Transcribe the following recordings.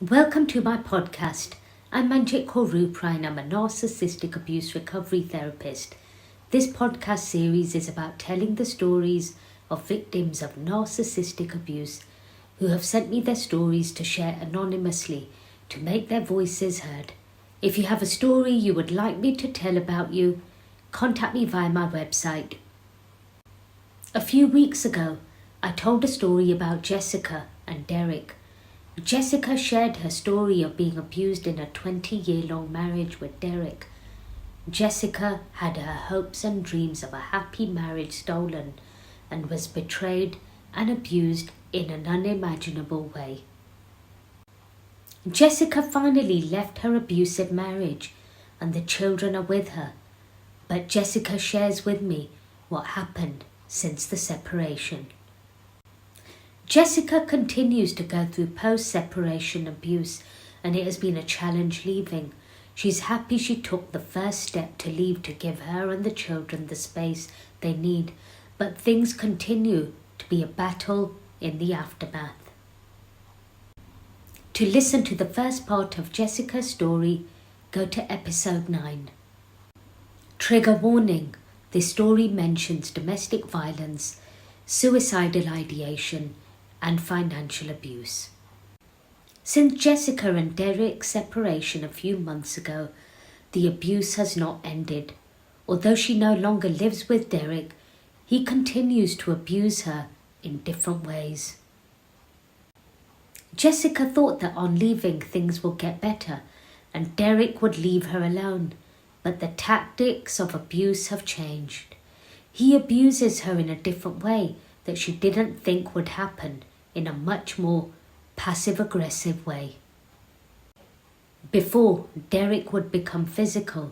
Welcome to my podcast. I'm Manjit Kaur and I'm a narcissistic abuse recovery therapist. This podcast series is about telling the stories of victims of narcissistic abuse who have sent me their stories to share anonymously to make their voices heard. If you have a story you would like me to tell about you, contact me via my website. A few weeks ago, I told a story about Jessica and Derek. Jessica shared her story of being abused in a 20-year-long marriage with Derek. Jessica had her hopes and dreams of a happy marriage stolen and was betrayed and abused in an unimaginable way. Jessica finally left her abusive marriage and the children are with her, but Jessica shares with me what happened since the separation. Jessica continues to go through post-separation abuse and it has been a challenge leaving. She's happy she took the first step to leave to give her and the children the space they need, but things continue to be a battle in the aftermath. To listen to the first part of Jessica's story, go to episode 9. Trigger warning: this story mentions domestic violence, suicidal ideation, and financial abuse. Since Jessica and Derek's separation a few months ago, the abuse has not ended. Although she no longer lives with Derek, he continues to abuse her in different ways. Jessica thought that on leaving things would get better and Derek would leave her alone, but the tactics of abuse have changed. He abuses her in a different way that she didn't think would happen, in a much more passive-aggressive way. Before, Derek would become physical,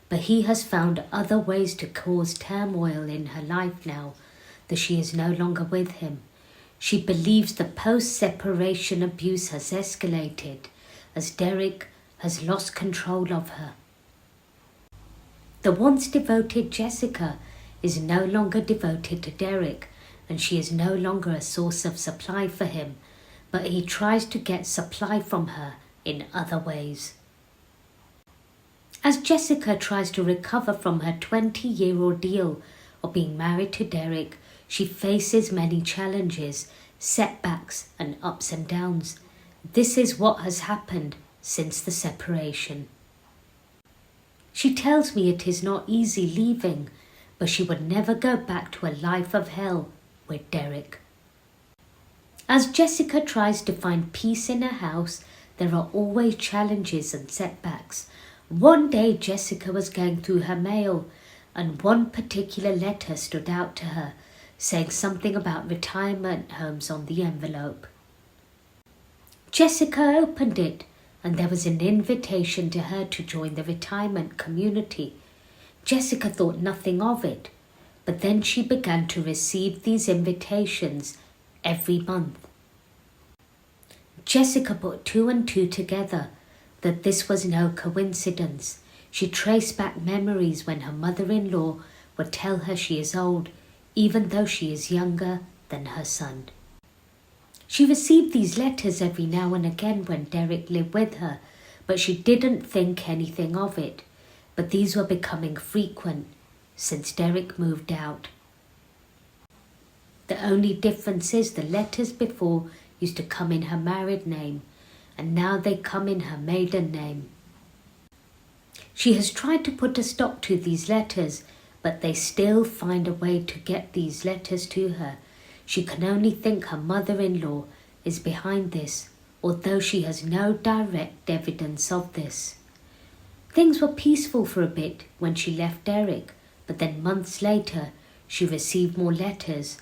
but he has found other ways to cause turmoil in her life now that she is no longer with him. She believes the post-separation abuse has escalated as Derek has lost control of her. The once devoted Jessica is no longer devoted to Derek, and she is no longer a source of supply for him, but he tries to get supply from her in other ways. As Jessica tries to recover from her 20-year ordeal of being married to Derek, she faces many challenges, setbacks, and ups and downs. This is what has happened since the separation. She tells me it is not easy leaving, but she would never go back to a life of hell with Derek. As Jessica tries to find peace in her house, there are always challenges and setbacks. One day Jessica was going through her mail and one particular letter stood out to her, saying something about retirement homes on the envelope. Jessica opened it and there was an invitation to her to join the retirement community. Jessica thought nothing of it, but then she began to receive these invitations every month. Jessica put 2 and 2 together, that this was no coincidence. She traced back memories when her mother-in-law would tell her she is old, even though she is younger than her son. She received these letters every now and again when Derek lived with her, but she didn't think anything of it. But these were becoming frequent since Derek moved out. The only difference is the letters before used to come in her married name, and now they come in her maiden name. She has tried to put a stop to these letters, but they still find a way to get these letters to her. She can only think her mother-in-law is behind this, although she has no direct evidence of this. Things were peaceful for a bit when she left Derek, but then months later she received more letters,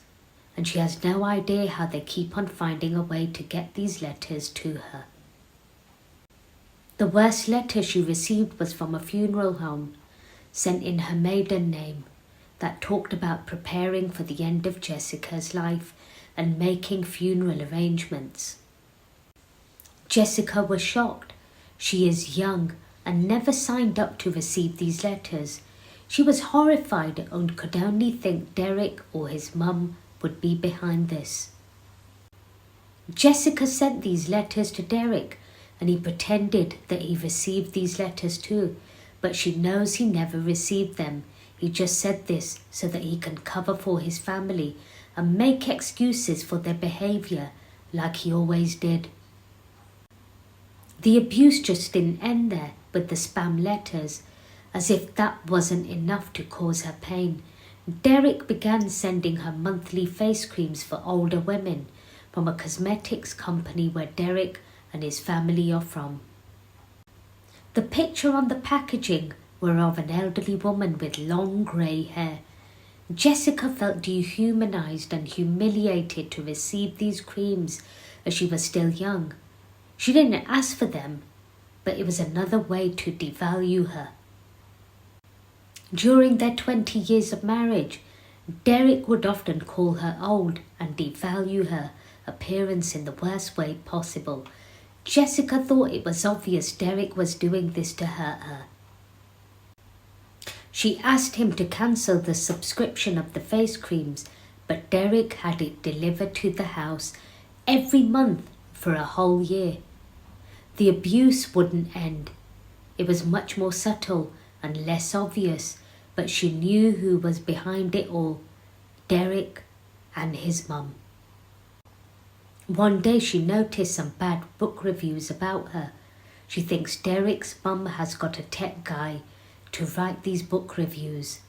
and she has no idea how they keep on finding a way to get these letters to her. The worst letter she received was from a funeral home, sent in her maiden name, that talked about preparing for the end of Jessica's life and making funeral arrangements. Jessica was shocked. She is young and never signed up to receive these letters. She was horrified and could only think Derek or his mum would be behind this. Jessica sent these letters to Derek and he pretended that he received these letters too, but she knows he never received them. He just said this so that he can cover for his family and make excuses for their behavior like he always did. The abuse just didn't end there with the spam letters. As if that wasn't enough to cause her pain, Derek began sending her monthly face creams for older women from a cosmetics company where Derek and his family are from. The picture on the packaging were of an elderly woman with long grey hair. Jessica felt dehumanized and humiliated to receive these creams as she was still young. She didn't ask for them, but it was another way to devalue her. During their 20 years of marriage, Derek would often call her old and devalue her appearance in the worst way possible. Jessica thought it was obvious Derek was doing this to hurt her. She asked him to cancel the subscription of the face creams, but Derek had it delivered to the house every month for a whole year. The abuse wouldn't end. It was much more subtle and less obvious, but she knew who was behind it all, Derek and his mum. One day she noticed some bad book reviews about her. She thinks Derek's mum has got a tech guy to write these book reviews.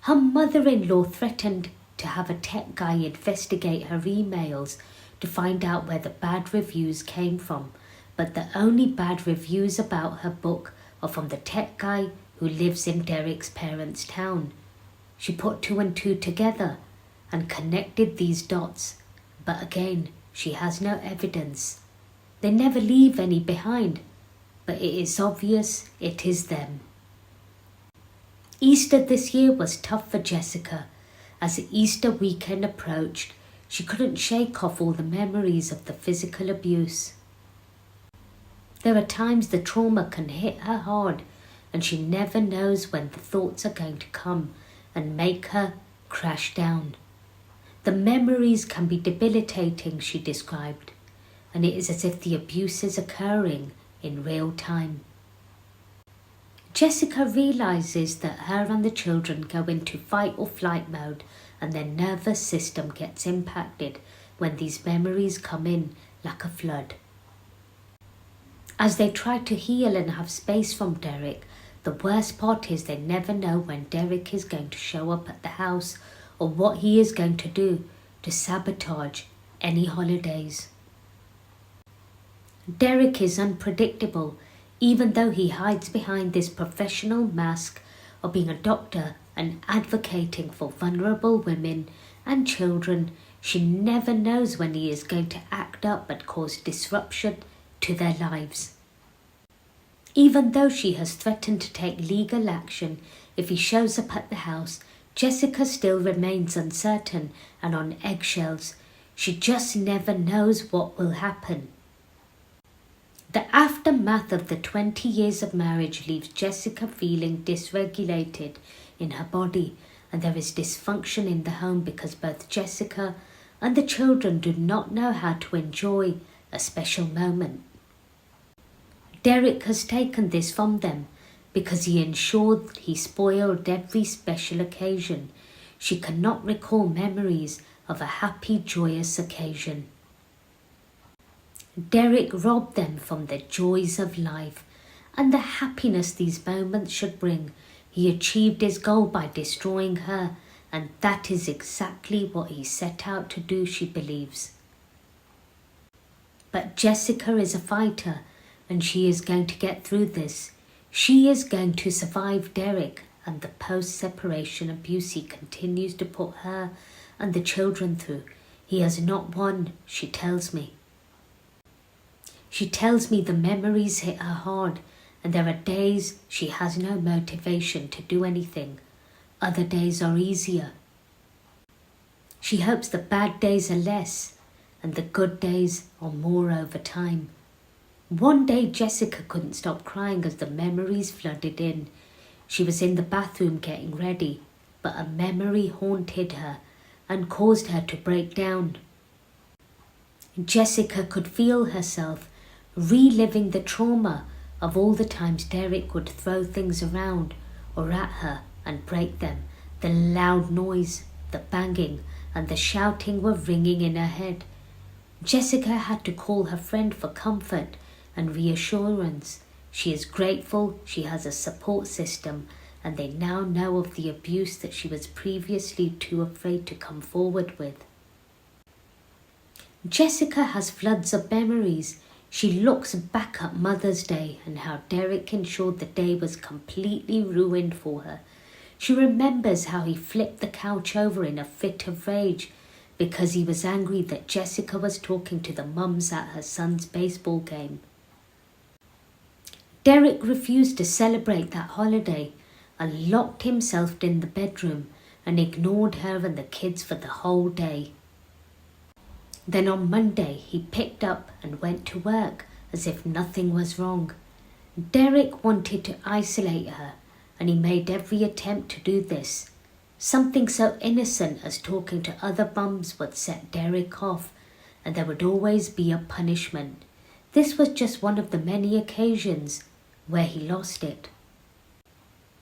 Her mother-in-law threatened to have a tech guy investigate her emails to find out where the bad reviews came from, but the only bad reviews about her book are from the tech guy who lives in Derek's parents' town. She put two and two together and connected these dots, but again, she has no evidence. They never leave any behind, but it is obvious it is them. Easter this year was tough for Jessica. As the Easter weekend approached, she couldn't shake off all the memories of the physical abuse. There are times the trauma can hit her hard, and she never knows when the thoughts are going to come and make her crash down. The memories can be debilitating, she described, and it is as if the abuse is occurring in real time. Jessica realizes that her and the children go into fight or flight mode, and their nervous system gets impacted when these memories come in like a flood. As they try to heal and have space from Derek, the worst part is they never know when Derek is going to show up at the house or what he is going to do to sabotage any holidays. Derek is unpredictable, even though he hides behind this professional mask of being a doctor and advocating for vulnerable women and children. She never knows when he is going to act up and cause disruption to their lives. Even though she has threatened to take legal action if he shows up at the house, Jessica still remains uncertain and on eggshells. She just never knows what will happen. The aftermath of the 20 years of marriage leaves Jessica feeling dysregulated in her body, and there is dysfunction in the home because both Jessica and the children do not know how to enjoy a special moment. Derek has taken this from them because he ensured he spoiled every special occasion. She cannot recall memories of a happy, joyous occasion. Derek robbed them from the joys of life and the happiness these moments should bring. He achieved his goal by destroying her, and that is exactly what he set out to do, she believes. But Jessica is a fighter, and she is going to get through this. She is going to survive Derek and the post-separation abuse he continues to put her and the children through. He has not won, she tells me. She tells me the memories hit her hard, and there are days she has no motivation to do anything. Other days are easier. She hopes the bad days are less and the good days are more over time. One day Jessica couldn't stop crying as the memories flooded in. She was in the bathroom getting ready, but a memory haunted her and caused her to break down. Jessica could feel herself reliving the trauma of all the times Derek would throw things around or at her and break them. The loud noise, the banging, and the shouting were ringing in her head. Jessica had to call her friend for comfort and reassurance. She is grateful she has a support system, and they now know of the abuse that she was previously too afraid to come forward with. Jessica has floods of memories. She looks back at Mother's Day and how Derek ensured the day was completely ruined for her. She remembers how he flipped the couch over in a fit of rage because he was angry that Jessica was talking to the mums at her son's baseball game. Derek refused to celebrate that holiday and locked himself in the bedroom and ignored her and the kids for the whole day. Then on Monday, he picked up and went to work as if nothing was wrong. Derek wanted to isolate her, and he made every attempt to do this. Something so innocent as talking to other bums would set Derek off, and there would always be a punishment. This was just one of the many occasions where he lost it.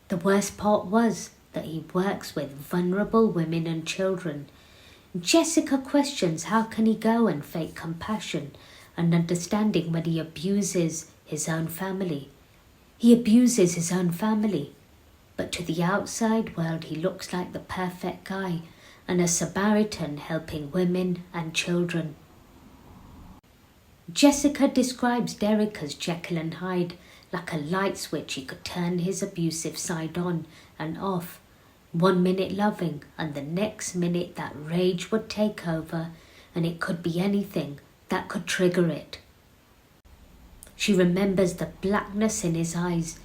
The worst part was that he works with vulnerable women and children. Jessica questions how can he go and fake compassion and understanding when he abuses his own family. He abuses his own family, but to the outside world he looks like the perfect guy and a Samaritan helping women and children. Jessica describes Derek as Jekyll and Hyde, like a light switch he could turn his abusive side on and off. 1 minute loving and the next minute that rage would take over, and it could be anything that could trigger it. She remembers the blackness in his eyes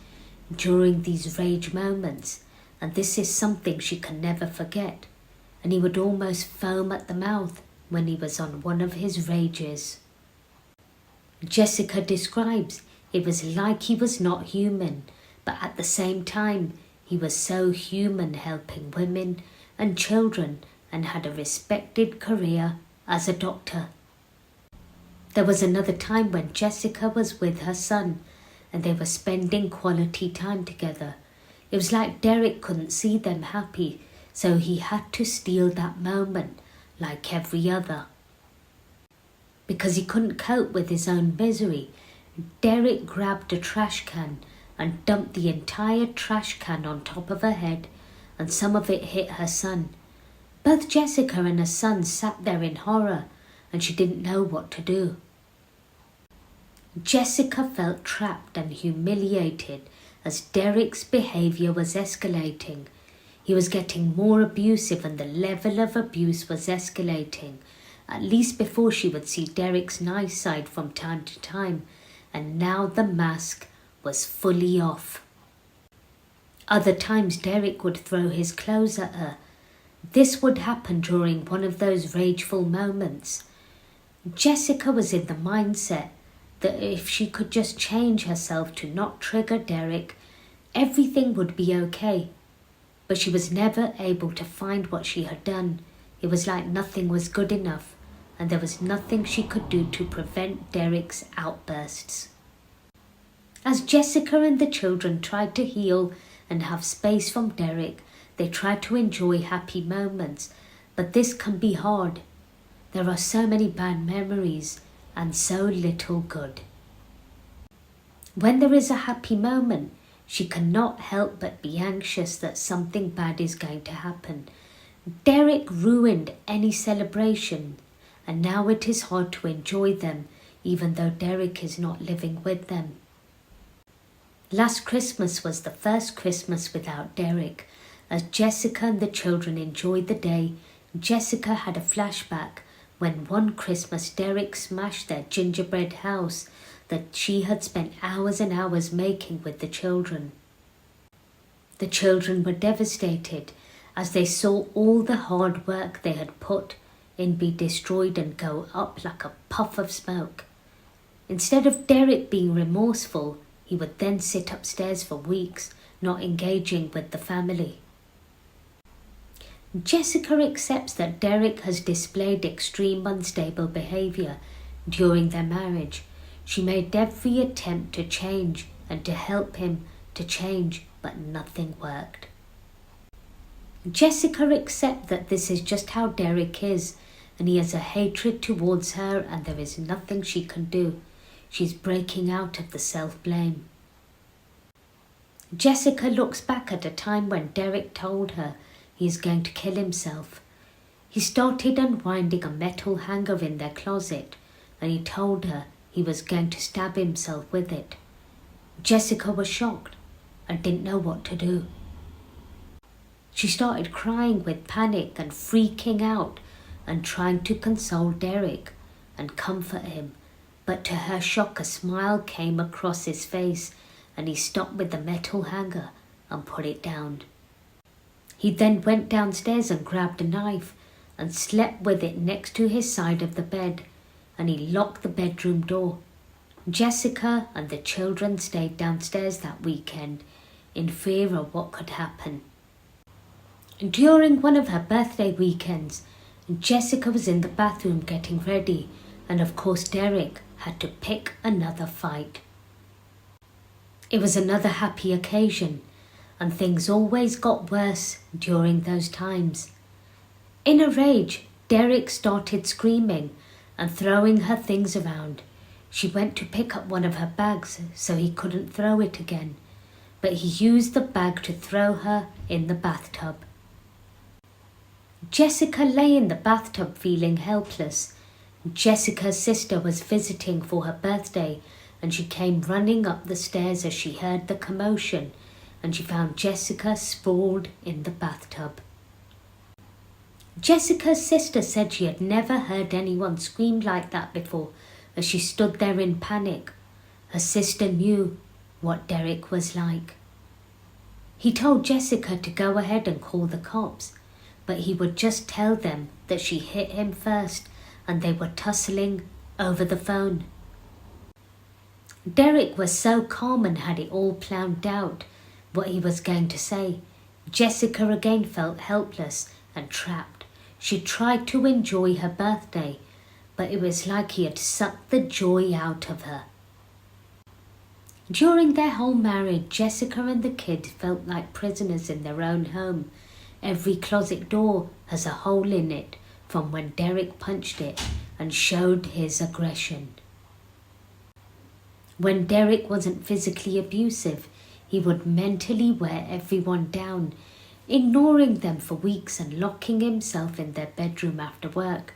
during these rage moments, and this is something she can never forget, and he would almost foam at the mouth when he was on one of his rages. Jessica describes it was like he was not human, but at the same time he was so human, helping women and children, and had a respected career as a doctor. There was another time when Jessica was with her son and they were spending quality time together. It was like Derek couldn't see them happy, so he had to steal that moment like every other. Because he couldn't cope with his own misery, Derek grabbed a trash can and dumped the entire trash can on top of her head, and some of it hit her son. Both Jessica and her son sat there in horror, and she didn't know what to do. Jessica felt trapped and humiliated as Derek's behaviour was escalating. He was getting more abusive and the level of abuse was escalating. At least before she would see Derek's nice side from time to time, and now the mask was fully off. Other times Derek would throw his clothes at her. This would happen during one of those rageful moments. Jessica was in the mindset that if she could just change herself to not trigger Derek, everything would be okay. But she was never able to find what she had done. It was like nothing was good enough, and there was nothing she could do to prevent Derek's outbursts. As Jessica and the children tried to heal and have space from Derek, they tried to enjoy happy moments, but this can be hard. There are so many bad memories and so little good. When there is a happy moment, she cannot help but be anxious that something bad is going to happen. Derek ruined any celebration, and now it is hard to enjoy them, even though Derek is not living with them. Last Christmas was the first Christmas without Derek. As Jessica and the children enjoyed the day, Jessica had a flashback when one Christmas Derek smashed their gingerbread house that she had spent hours and hours making with the children. The children were devastated as they saw all the hard work they had put in be destroyed and go up like a puff of smoke. Instead of Derek being remorseful, he would then sit upstairs for weeks, not engaging with the family. Jessica accepts that Derek has displayed extreme unstable behaviour during their marriage. She made every attempt to change and to help him to change, but nothing worked. Jessica accepts that this is just how Derek is, and he has a hatred towards her, and there is nothing she can do. She's breaking out of the self-blame. Jessica looks back at a time when Derek told her he is going to kill himself. He started unwinding a metal hanger in their closet, and he told her he was going to stab himself with it. Jessica was shocked and didn't know what to do. She started crying with panic and freaking out and trying to console Derek and comfort him, but to her shock a smile came across his face and he stopped with the metal hanger and put it down. He then went downstairs and grabbed a knife and slept with it next to his side of the bed, and he locked the bedroom door. Jessica and the children stayed downstairs that weekend in fear of what could happen. During one of her birthday weekends, Jessica was in the bathroom getting ready, and of course Derek had to pick another fight. It was another happy occasion, and things always got worse during those times. In a rage, Derek started screaming and throwing her things around. She went to pick up one of her bags so he couldn't throw it again, but he used the bag to throw her in the bathtub. Jessica lay in the bathtub feeling helpless. Jessica's sister was visiting for her birthday, and she came running up the stairs as she heard the commotion, and she found Jessica sprawled in the bathtub. Jessica's sister said she had never heard anyone scream like that before as she stood there in panic. Her sister knew what Derek was like. He told Jessica to go ahead and call the cops, but he would just tell them that she hit him first and they were tussling over the phone. Derek was so calm and had it all planned out what he was going to say. Jessica again felt helpless and trapped. She tried to enjoy her birthday, but it was like he had sucked the joy out of her. During their whole marriage, Jessica and the kids felt like prisoners in their own home. Every closet door has a hole in it from when Derek punched it and showed his aggression. When Derek wasn't physically abusive, he would mentally wear everyone down, ignoring them for weeks and locking himself in their bedroom after work.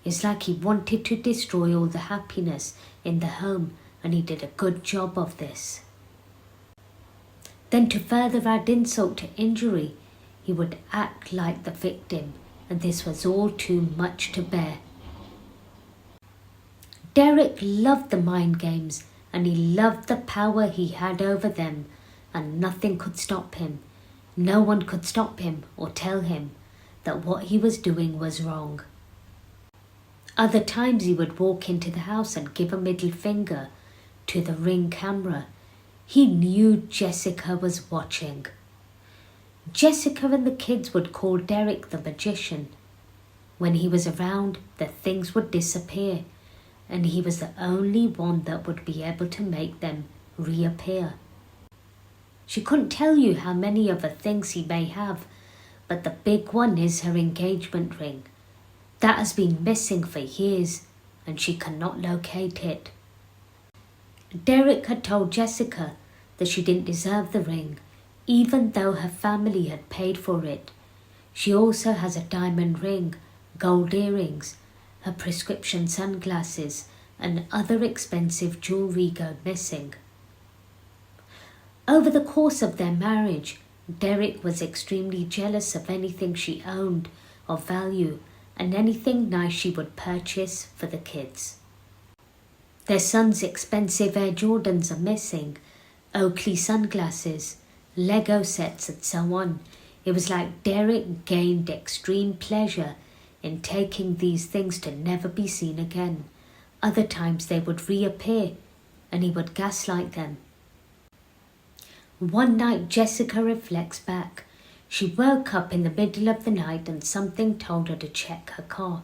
It's like he wanted to destroy all the happiness in the home, and he did a good job of this. Then to further add insult to injury, he would act like the victim, and this was all too much to bear. Derek loved the mind games, and he loved the power he had over them, and nothing could stop him. No one could stop him or tell him that what he was doing was wrong. Other times he would walk into the house and give a middle finger to the Ring camera. He knew Jessica was watching. Jessica and the kids would call Derek the magician. When he was around, the things would disappear, and he was the only one that would be able to make them reappear. She couldn't tell you how many other things he may have, but the big one is her engagement ring. That has been missing for years, and she cannot locate it. Derek had told Jessica that she didn't deserve the ring, even though her family had paid for it. She also has a diamond ring, gold earrings, her prescription sunglasses, and other expensive jewelry go missing. Over the course of their marriage, Derek was extremely jealous of anything she owned of value and anything nice she would purchase for the kids. Their son's expensive Air Jordans are missing, Oakley sunglasses, Lego sets and so on. It was like Derek gained extreme pleasure in taking these things to never be seen again. Other times they would reappear and he would gaslight them. One night Jessica reflects back. She woke up in the middle of the night and something told her to check her car.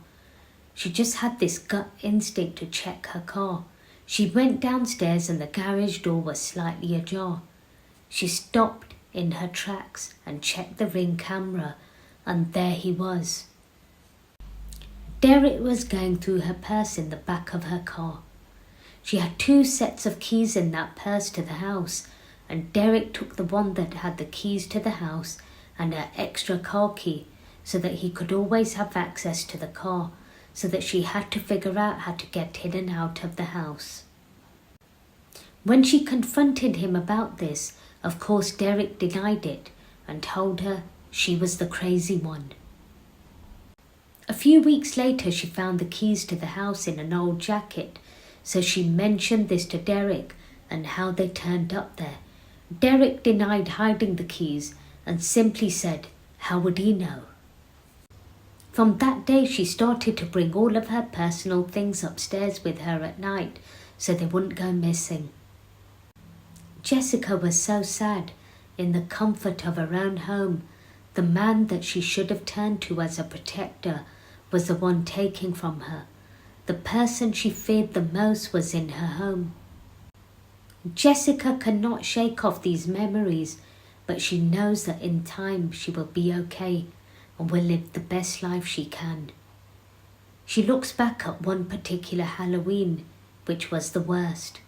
She just had this gut instinct to check her car. She went downstairs and the garage door was slightly ajar. She stopped in her tracks and checked the Ring camera, and there he was. Derek was going through her purse in the back of her car. She had 2 sets of keys in that purse to the house, and Derek took the one that had the keys to the house and her extra car key so that he could always have access to the car, so that she had to figure out how to get in and out of the house. When she confronted him about this, of course Derek denied it and told her she was the crazy one. A few weeks later, she found the keys to the house in an old jacket, so she mentioned this to Derek and how they turned up there. Derek denied hiding the keys and simply said, how would he know? From that day, she started to bring all of her personal things upstairs with her at night so they wouldn't go missing. Jessica was so sad. In the comfort of her own home, the man that she should have turned to as a protector was the one taking from her. The person she feared the most was in her home. Jessica cannot shake off these memories, but she knows that in time she will be okay and will live the best life she can. She looks back at one particular Halloween, which was the worst.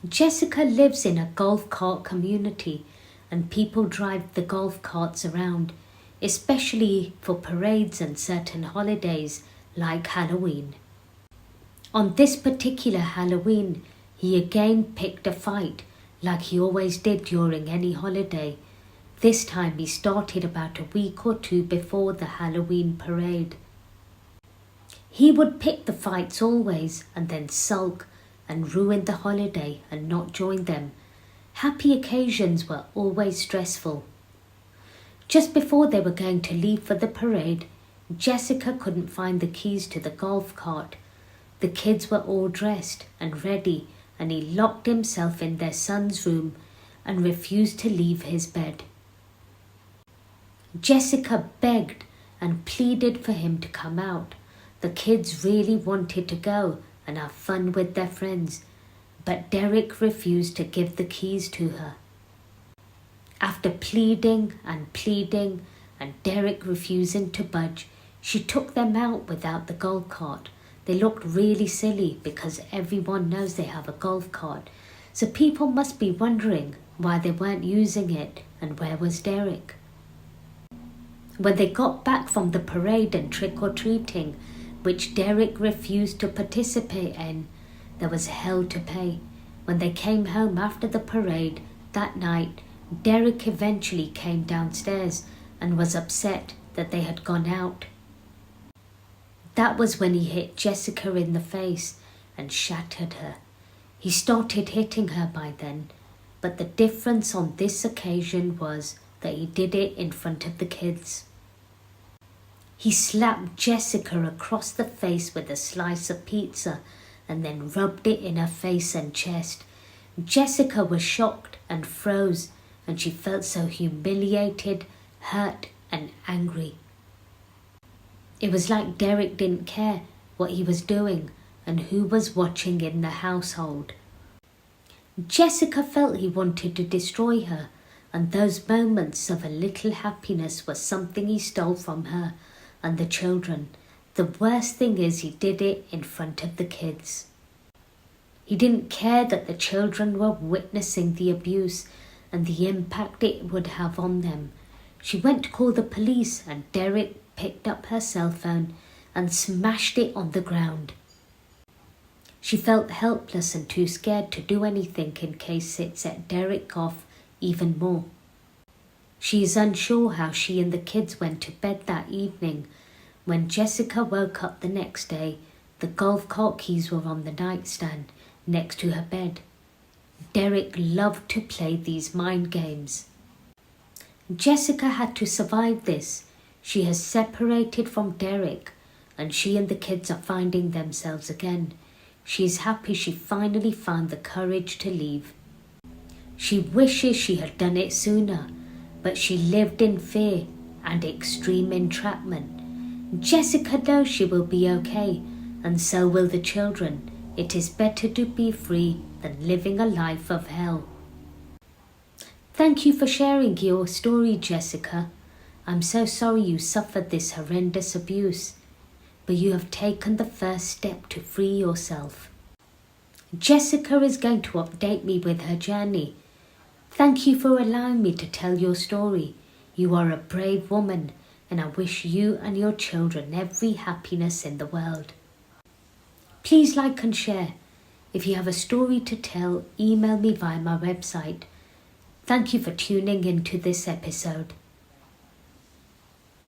Jessica lives in a golf cart community, and people drive the golf carts around, especially for parades and certain holidays like Halloween. On this particular Halloween, he again picked a fight like he always did during any holiday. This time he started about a week or 2 before the Halloween parade. He would pick the fights always and then sulk and ruin the holiday and not join them. Happy occasions were always stressful. Just before they were going to leave for the parade, Jessica couldn't find the keys to the golf cart. The kids were all dressed and ready, and he locked himself in their son's room and refused to leave his bed. Jessica begged and pleaded for him to come out. The kids really wanted to go and have fun with their friends, but Derek refused to give the keys to her. After pleading and Derek refusing to budge, she took them out without the golf cart. They looked really silly because everyone knows they have a golf cart, so people must be wondering why they weren't using it and where was Derek. When they got back from the parade and trick-or-treating, which Derek refused to participate in, there was hell to pay. When they came home after the parade that night, Derek eventually came downstairs and was upset that they had gone out. That was when he hit Jessica in the face and shattered her. He started hitting her by then, but the difference on this occasion was that he did it in front of the kids. He slapped Jessica across the face with a slice of pizza and then rubbed it in her face and chest. Jessica was shocked and froze, and she felt so humiliated, hurt and angry. It was like Derek didn't care what he was doing and who was watching in the household. Jessica felt he wanted to destroy her, and those moments of a little happiness were something he stole from her and the children. The worst thing is he did it in front of the kids. He didn't care that the children were witnessing the abuse and the impact it would have on them. She went to call the police, and Derek picked up her cell phone and smashed it on the ground. She felt helpless and too scared to do anything in case it set Derek off even more. She is unsure how she and the kids went to bed that evening. When Jessica woke up the next day, the golf cart keys were on the nightstand next to her bed. Derek loved to play these mind games. Jessica had to survive this. She has separated from Derek, and she and the kids are finding themselves again. She is happy she finally found the courage to leave. She wishes she had done it sooner, but she lived in fear and extreme entrapment. Jessica knows she will be okay, and so will the children. It is better to be free than living a life of hell. Thank you for sharing your story, Jessica. I'm so sorry you suffered this horrendous abuse, but you have taken the first step to free yourself. Jessica is going to update me with her journey. Thank you for allowing me to tell your story. You are a brave woman, and I wish you and your children every happiness in the world. Please like and share. If you have a story to tell, email me via my website. Thank you for tuning into this episode.